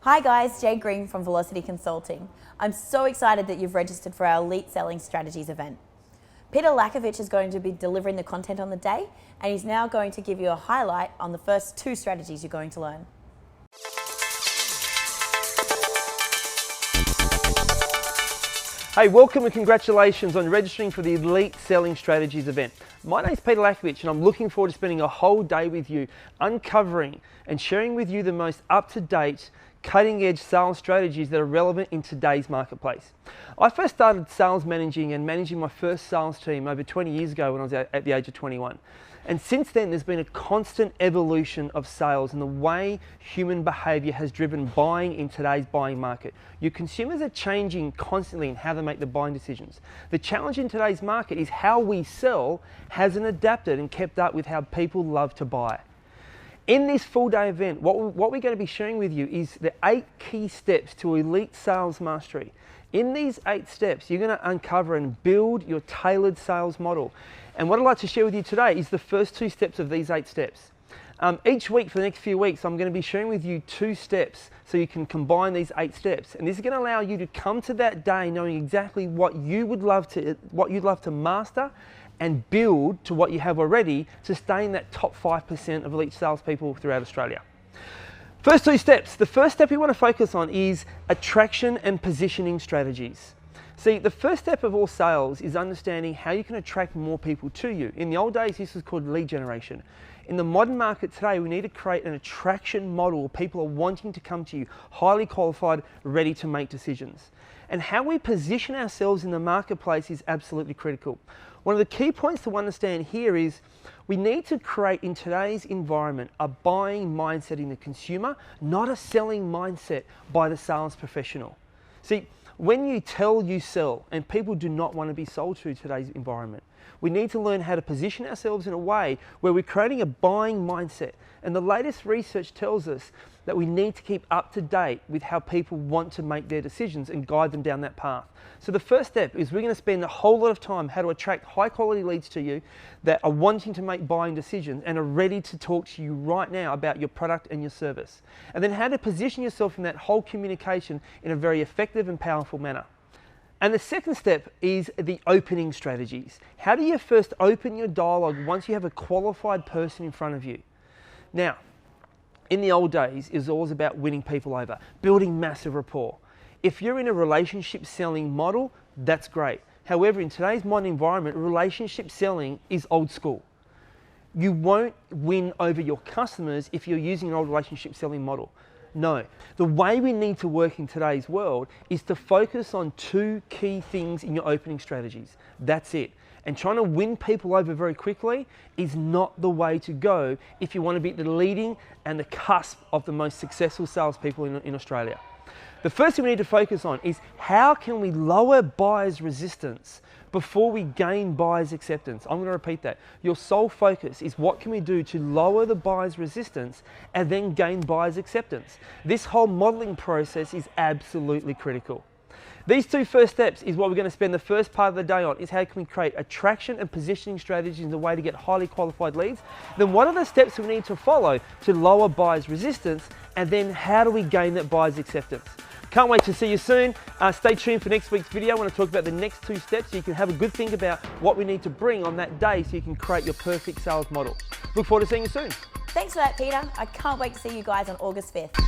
Hi guys, Jade Green from Velocity Consulting. I'm so excited that you've registered for our Elite Selling Strategies event. Peter Lakovich is going to be delivering the content on the day, and he's now going to give you a highlight on the first 2 strategies you're going to learn. Hey, welcome and congratulations on registering for the Elite Selling Strategies event. My name's Peter Lakovich and I'm looking forward to spending a whole day with you, uncovering and sharing with you the most up-to-date, cutting-edge sales strategies that are relevant in today's marketplace. I first started sales managing and managing my first sales team over 20 years ago when I was at the age of 21. And since then, there's been a constant evolution of sales and the way human behavior has driven buying in today's buying market. Your consumers are changing constantly in how they make the buying decisions. The challenge in today's market is how we sell hasn't adapted and kept up with how people love to buy. In this full day event, what we're going to be sharing with you is the 8 key steps to elite sales mastery. In these 8 steps, you're going to uncover and build your tailored sales model. And what I'd like to share with you today is the first 2 steps of these 8 steps. Each week for the next few weeks, I'm going to be sharing with you 2 steps so you can combine these 8 steps. And this is going to allow you to come to that day knowing exactly what you'd love to master and build to what you have already to stay in that top 5% of elite salespeople throughout Australia. First 2 steps. The first step we want to focus on is attraction and positioning strategies. See, the first step of all sales is understanding how you can attract more people to you. In the old days, this was called lead generation. In the modern market today, we need to create an attraction model where people are wanting to come to you, highly qualified, ready to make decisions. And how we position ourselves in the marketplace is absolutely critical. One of the key points to understand here is we need to create in today's environment a buying mindset in the consumer, not a selling mindset by the sales professional. See, when you tell, you sell, and people do not want to be sold to today's environment. We need to learn how to position ourselves in a way where we're creating a buying mindset. And the latest research tells us that we need to keep up to date with how people want to make their decisions and guide them down that path. So the first step is we're going to spend a whole lot of time how to attract high quality leads to you that are wanting to make buying decisions and are ready to talk to you right now about your product and your service. And then how to position yourself in that whole communication in a very effective and powerful manner. And the second step is the opening strategies. How do you first open your dialogue once you have a qualified person in front of you? Now, in the old days, it was always about winning people over, building massive rapport. If you're in a relationship selling model, that's great. However, in today's modern environment, relationship selling is old school. You won't win over your customers if you're using an old relationship selling model. No. The way we need to work in today's world is to focus on 2 key things in your opening strategies. That's it. And trying to win people over very quickly is not the way to go if you want to be at the leading and the cusp of the most successful salespeople in Australia. The first thing we need to focus on is how can we lower buyers' resistance before we gain buyers' acceptance. I'm going to repeat that. Your sole focus is what can we do to lower the buyers' resistance and then gain buyers' acceptance. This whole modeling process is absolutely critical. These 2 first steps is what we're going to spend the first part of the day on, is how can we create attraction and positioning strategies as a way to get highly qualified leads. Then what are the steps we need to follow to lower buyers' resistance, and then how do we gain that buyers' acceptance. Can't wait to see you soon. Stay tuned for next week's video. I want to talk about the next 2 steps so you can have a good think about what we need to bring on that day so you can create your perfect sales model. Look forward to seeing you soon. Thanks for that, Peter. I can't wait to see you guys on August 5th.